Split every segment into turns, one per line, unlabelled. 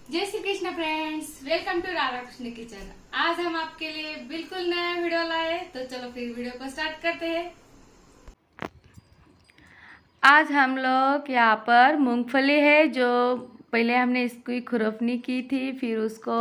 जय Shri Krishna friends, welcome to Radha Krishna kitchen. आज हम आपके लिए बिल्कुल नया वीडियो लाए, तो चलो फिर वीडियो को स्टार्ट करते हैं। आज हम लोग यहाँ पर मूंगफली है जो पहले हमने इसकी खुरपनी की थी, फिर उसको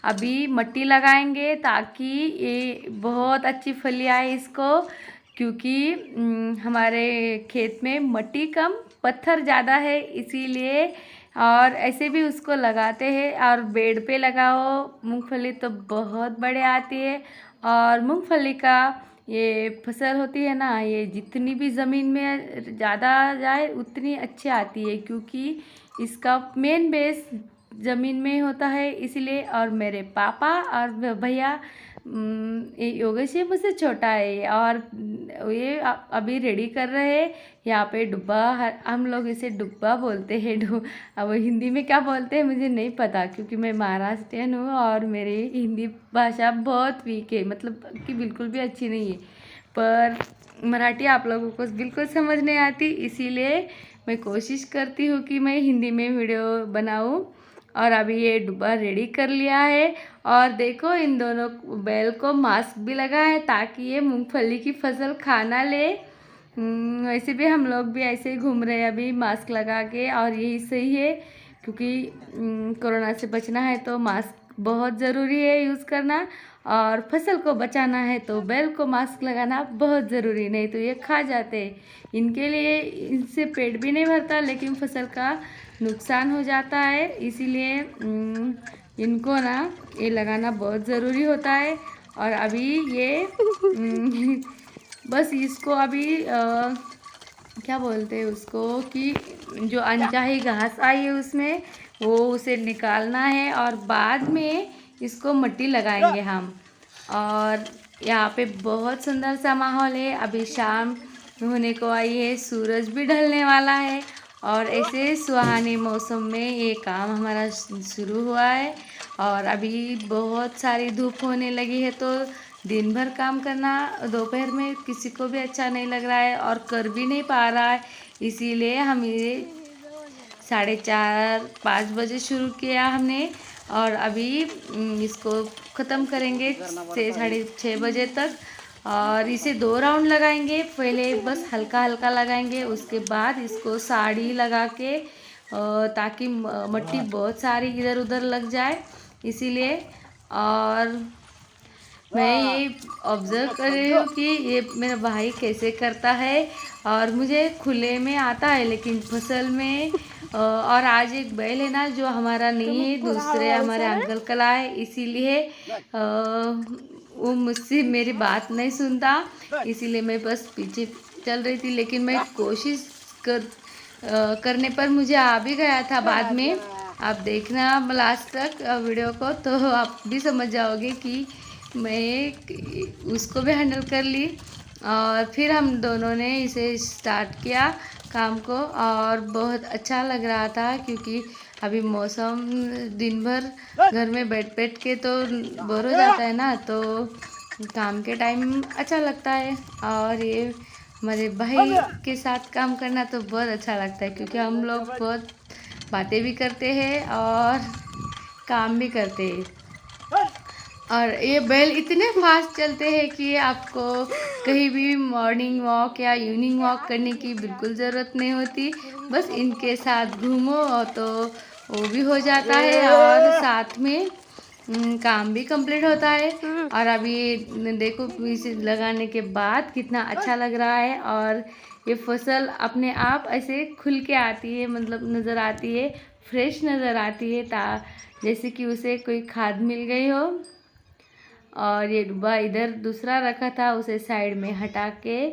अभी मट्टी लगाएंगे ताकि ये बहुत अच्छी फली आए इसको, क्योंकि हमारे खेत में मट्टी कम पत्थर ज़्यादा है इसीलिए। और ऐसे भी उसको लगाते हैं और बेड पे लगाओ मूंगफली तो बहुत बड़े आती है। और मूंगफली का ये फसल होती है ना, ये जितनी भी ज़मीन में ज़्यादा जाए उतनी अच्छी आती है, क्योंकि इसका मेन बेस ज़मीन में होता है इसलिए। और मेरे पापा और भैया ये योगेश ये मुझसे छोटा है और ये अभी रेडी कर रहे हैं यहाँ पे डुब्बा। हम लोग इसे डुब्बा बोलते हैं। अब हिंदी में क्या बोलते हैं मुझे नहीं पता, क्योंकि मैं महाराष्ट्रियन हूँ और मेरी हिंदी भाषा बहुत वीक है, मतलब कि बिल्कुल भी अच्छी नहीं है। पर मराठी आप लोगों को बिल्कुल समझ नहीं आती, इसीलिए मैं कोशिश करती हूँ कि मैं हिंदी में वीडियो बनाऊँ। और अभी ये डुब्बा रेडी कर लिया है और देखो इन दोनों बैल को मास्क भी लगा है ताकि ये मूंगफली की फसल खा ना ले। वैसे भी हम लोग भी ऐसे ही घूम रहे हैं अभी मास्क लगा के, और यही सही है क्योंकि कोरोना से बचना है तो मास्क बहुत ज़रूरी है यूज़ करना। और फसल को बचाना है तो बैल को मास्क लगाना बहुत ज़रूरी, नहीं तो ये खा जाते हैं। इनके लिए इनसे पेट भी नहीं भरता लेकिन फसल का नुकसान हो जाता है, इसीलिए इनको ना ये लगाना बहुत ज़रूरी होता है। और अभी ये बस इसको अभी क्या बोलते हैं उसको, कि जो अनचाही घास आई है उसमें वो उसे निकालना है और बाद में इसको मिट्टी लगाएंगे हम। और यहाँ पे बहुत सुंदर सा माहौल है, अभी शाम होने को आई है, सूरज भी ढलने वाला है और ऐसे सुहाने मौसम में ये काम हमारा शुरू हुआ है। और अभी बहुत सारी धूप होने लगी है तो दिन भर काम करना दोपहर में किसी को भी अच्छा नहीं लग रहा है और कर भी नहीं पा रहा है, इसीलिए हम ये 4:30-5 बजे शुरू किया हमने और अभी इसको ख़त्म करेंगे 6-6:30 बजे तक। और इसे 2 राउंड लगाएंगे, पहले बस हल्का हल्का लगाएंगे, उसके बाद इसको साड़ी लगा के ताकि मट्टी बहुत सारी इधर उधर लग जाए, इसीलिए। और मैं ये ऑब्ज़र्व कर रही हूँ कि ये मेरा भाई कैसे करता है और मुझे खुले में आता है लेकिन फसल में और आज एक बैल है ना जो हमारा नहीं है, दूसरे हमारे अंकल का ला है, इसीलिए वो मुझसे मेरी बात नहीं सुनता, इसीलिए मैं बस पीछे चल रही थी। लेकिन मैं कोशिश करने पर मुझे आ भी गया था बाद में। आप देखना लास्ट तक वीडियो को तो आप भी समझ जाओगे कि मैं उसको भी हैंडल कर ली। और फिर हम दोनों ने इसे स्टार्ट किया काम को और बहुत अच्छा लग रहा था, क्योंकि अभी मौसम दिन भर घर में बैठ बैठ के तो बोर हो जाता है ना, तो काम के टाइम अच्छा लगता है। और ये हमारे भाई के साथ काम करना तो बहुत अच्छा लगता है, क्योंकि हम लोग बहुत बातें भी करते हैं और काम भी करते हैं। और ये बैल इतने फास्ट चलते हैं कि आपको कहीं भी मॉर्निंग वॉक या इवनिंग वॉक करने की बिल्कुल ज़रूरत नहीं होती, बस इनके साथ घूमो तो वो भी हो जाता है और साथ में काम भी कंप्लीट होता है। और अभी देखो इसे लगाने के बाद कितना अच्छा लग रहा है और ये फसल अपने आप ऐसे खुल के आती है, मतलब नज़र आती है, फ्रेश नज़र आती है, जैसे कि उसे कोई खाद मिल गई हो। और ये डब्बा इधर दूसरा रखा था उसे साइड में हटा के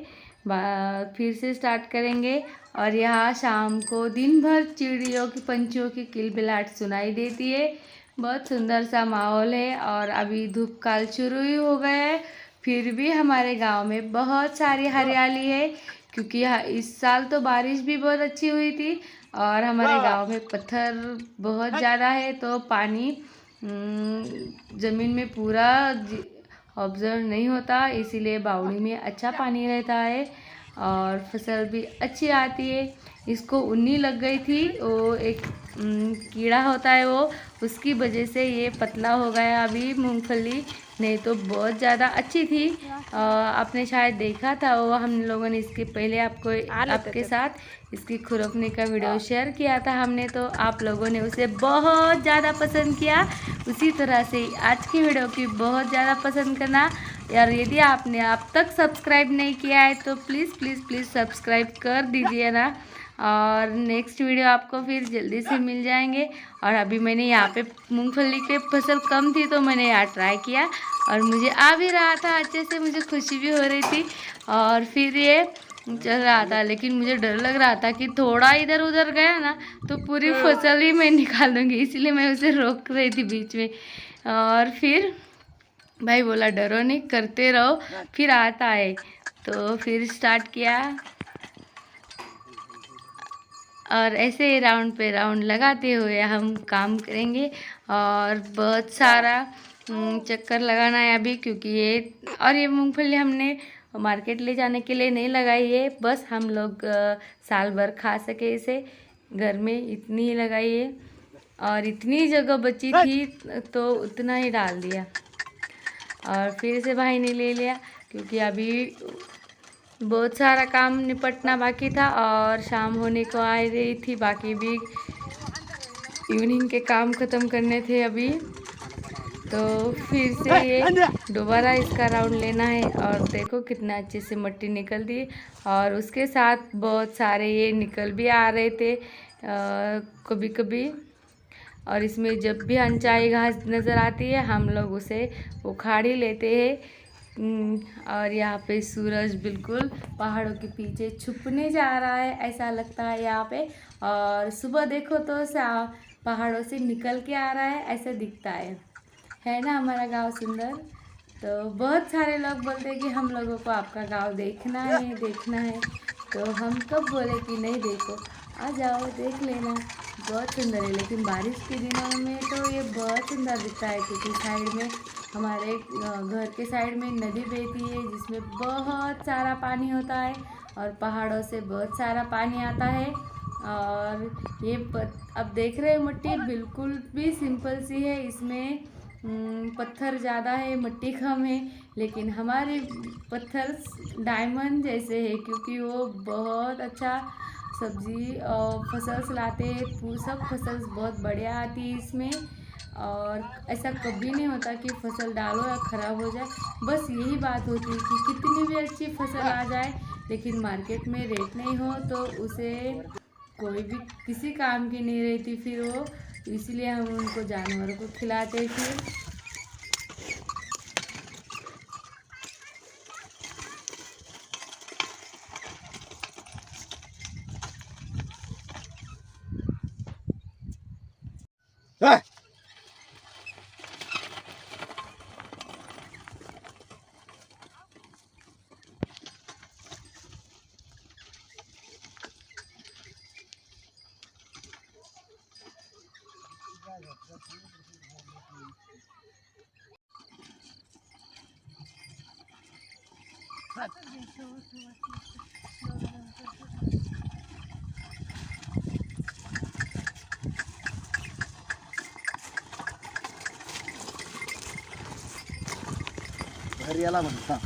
फिर से स्टार्ट करेंगे। और यहाँ शाम को दिन भर चिड़ियों की पंछियों की किलबिलाहट सुनाई देती है, बहुत सुंदर सा माहौल है। और अभी धूप काल शुरू ही हो गया है, फिर भी हमारे गांव में बहुत सारी हरियाली है, क्योंकि इस साल तो बारिश भी बहुत अच्छी हुई थी और हमारे गांव में पत्थर बहुत ज़्यादा है तो पानी ज़मीन में पूरा ऑब्जर्व नहीं होता, इसीलिए बावड़ी में अच्छा पानी रहता है। और फसल भी अच्छी आती है। इसको उन्नी लग गई थी, वो एक कीड़ा होता है वो, उसकी वजह से ये पतला हो गया अभी मूंगफली, नहीं तो बहुत ज़्यादा अच्छी थी। आपने शायद देखा था वो, हम लोगों ने इसके पहले आपके साथ इसकी खुरपने का वीडियो शेयर किया था हमने, तो आप लोगों ने उसे बहुत ज़्यादा पसंद किया। उसी तरह से आज की वीडियो की बहुत ज़्यादा पसंद करना यार। यदि आपने अब तक सब्सक्राइब नहीं किया है तो प्लीज़ प्लीज़ प्लीज़ सब्सक्राइब कर दीजिए ना। और नेक्स्ट वीडियो आपको फिर जल्दी से मिल जाएंगे। और अभी मैंने यहाँ पे मूंगफली के फसल कम थी तो मैंने यहाँ ट्राई किया और मुझे आ भी रहा था अच्छे से, मुझे खुशी भी हो रही थी। और फिर ये चल रहा था, लेकिन मुझे डर लग रहा था कि थोड़ा इधर उधर गया ना तो पूरी फसल ही मैं निकाल दूँगी, इसलिए मैं उसे रोक रही थी बीच में। और फिर भाई बोला डरो नहीं, करते रहो, फिर आता है। तो फिर स्टार्ट किया और ऐसे ही राउंड पे राउंड लगाते हुए हम काम करेंगे। और बहुत सारा चक्कर लगाना है अभी, क्योंकि ये मूंगफली हमने मार्केट ले जाने के लिए नहीं लगाई है, बस हम लोग साल भर खा सके इसे, घर में इतनी ही लगाई है। और इतनी जगह बची थी तो उतना ही डाल दिया। और फिर से भाई ने ले लिया, क्योंकि अभी बहुत सारा काम निपटना बाकी था और शाम होने को आ रही थी, बाकी भी इवनिंग के काम ख़त्म करने थे अभी। तो फिर से ये दोबारा इसका राउंड लेना है। और देखो कितना अच्छे से मिट्टी निकल दी, और उसके साथ बहुत सारे ये निकल भी आ रहे थे कभी कभी। और इसमें जब भी अनचाही घास नज़र आती है हम लोग उसे उखाड़ ही लेते हैं। और यहाँ पे सूरज बिल्कुल पहाड़ों के पीछे छुपने जा रहा है, ऐसा लगता है यहाँ पे। और सुबह देखो तो पहाड़ों से निकल के आ रहा है, ऐसा दिखता है ना हमारा गांव सुंदर। तो बहुत सारे लोग बोलते हैं कि हम लोगों को आपका गांव देखना है देखना है, तो हम कब बोले कि नहीं, देखो आ जाओ देख लेना, बहुत सुंदर है। लेकिन बारिश के दिनों में तो ये बहुत सुंदर दिखता है, क्योंकि साइड में हमारे घर के साइड में नदी बहती है जिसमें बहुत सारा पानी होता है और पहाड़ों से बहुत सारा पानी आता है। और ये अब देख रहे हो मिट्टी बिल्कुल भी सिंपल सी है, इसमें पत्थर ज़्यादा है मिट्टी कम है, लेकिन हमारे पत्थर डायमंड जैसे है, क्योंकि वो बहुत अच्छा सब्जी और फसल लाते हैं। सब फसल बहुत बढ़िया आती है इसमें, और ऐसा कभी नहीं होता कि फसल डालो या ख़राब हो जाए। बस यही बात होती है कि कितनी भी अच्छी फसल आ जाए लेकिन मार्केट में रेट नहीं हो तो उसे कोई भी किसी काम की नहीं रहती फिर वो, इसलिए हम उनको जानवरों को खिलाते फिर।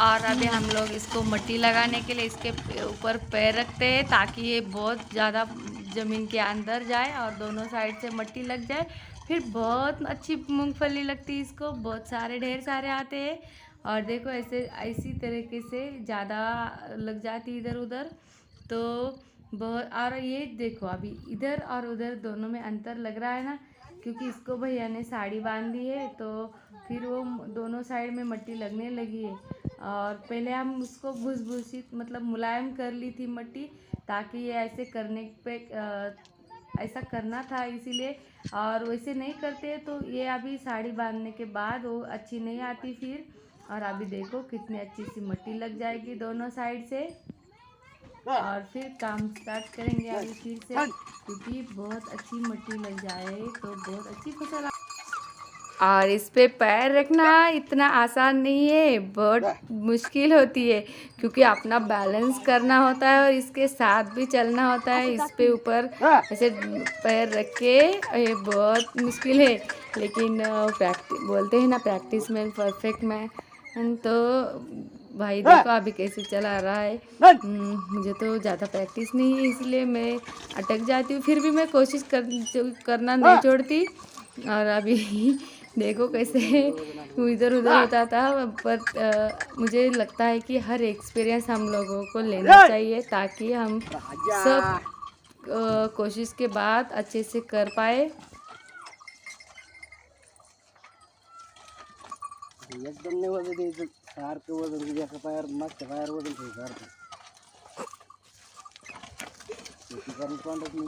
और अभी हम लोग इसको मिट्टी लगाने के लिए इसके ऊपर पैर रखते हैं, ताकि ये बहुत ज़्यादा ज़मीन के अंदर जाए और दोनों साइड से मिट्टी लग जाए, फिर बहुत अच्छी मूंगफली लगती है। इसको बहुत सारे ढेर सारे आते हैं, और देखो ऐसे इसी तरीके से ज़्यादा लग जाती इधर उधर तो बहुत। और ये देखो अभी इधर और उधर दोनों में अंतर लग रहा है ना, क्योंकि इसको भैया ने साड़ी बांध दी है तो फिर वो दोनों साइड में मिट्टी लगने लगी है। और पहले हम उसको भुसभुसित मतलब मुलायम कर ली थी मिट्टी, ताकि ये ऐसे करने पे ऐसा करना था इसीलिए। और वैसे नहीं करते तो ये अभी साड़ी बांधने के बाद वो अच्छी नहीं आती फिर। और अभी देखो कितनी अच्छी सी मिट्टी लग जाएगी दोनों साइड से, और फिर काम स्टार्ट करेंगे अभी फिर से, क्योंकि बहुत अच्छी मिट्टी लग जाए तो बहुत अच्छी फसल और इस पे पैर रखना इतना आसान नहीं है, बहुत मुश्किल होती है क्योंकि अपना बैलेंस करना होता है और इसके साथ भी चलना होता है। इस पे ऊपर ऐसे पैर रख के, ये बहुत मुश्किल है। लेकिन प्रैक्टिस बोलते हैं ना, प्रैक्टिस में परफेक्ट में। तो भाई देखो अभी कैसे चला रहा है। मुझे तो ज़्यादा प्रैक्टिस नहीं है इसलिए मैं अटक जाती हूँ, फिर भी मैं कोशिश करना नहीं छोड़ती। और अभी देखो कैसे इधर उधर होता था। पर मुझे लगता है कि हर एक्सपीरियंस हम लोगों को लेना चाहिए ताकि हम सब कोशिश के बाद अच्छे से कर पाए।
एकदम नाही वजन द्यायचं, सारखं वजन तुझ्या एका पायावर मागच्या पायावर वजन ठेव सारखं. शेती करून तोंडात नाही.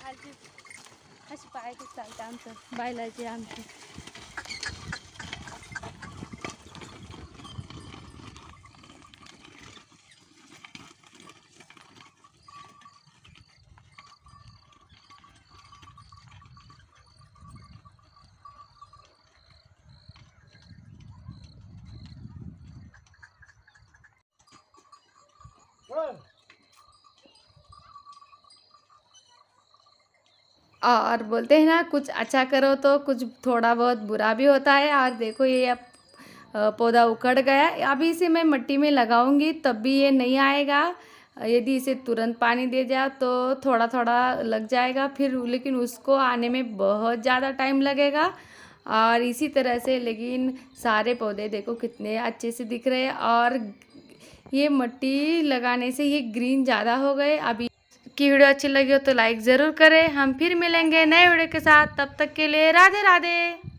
खालची अशी पायाची चालते आमचं बैलाचे आमचे. और बोलते हैं ना, कुछ अच्छा करो तो कुछ थोड़ा बहुत बुरा भी होता है। और देखो ये अब पौधा उखड़ गया, अभी इसे मैं मिट्टी में लगाऊंगी तब भी ये नहीं आएगा। यदि इसे तुरंत पानी दे जाओ तो थोड़ा थोड़ा लग जाएगा फिर, लेकिन उसको आने में बहुत ज़्यादा टाइम लगेगा। और इसी तरह से लेकिन सारे पौधे देखो कितने अच्छे से दिख रहे हैं। और ये मिट्टी लगाने से ये ग्रीन ज़्यादा हो गए। अभी की वीडियो अच्छी लगी हो तो लाइक ज़रूर करें। हम फिर मिलेंगे नए वीडियो के साथ, तब तक के लिए राधे राधे।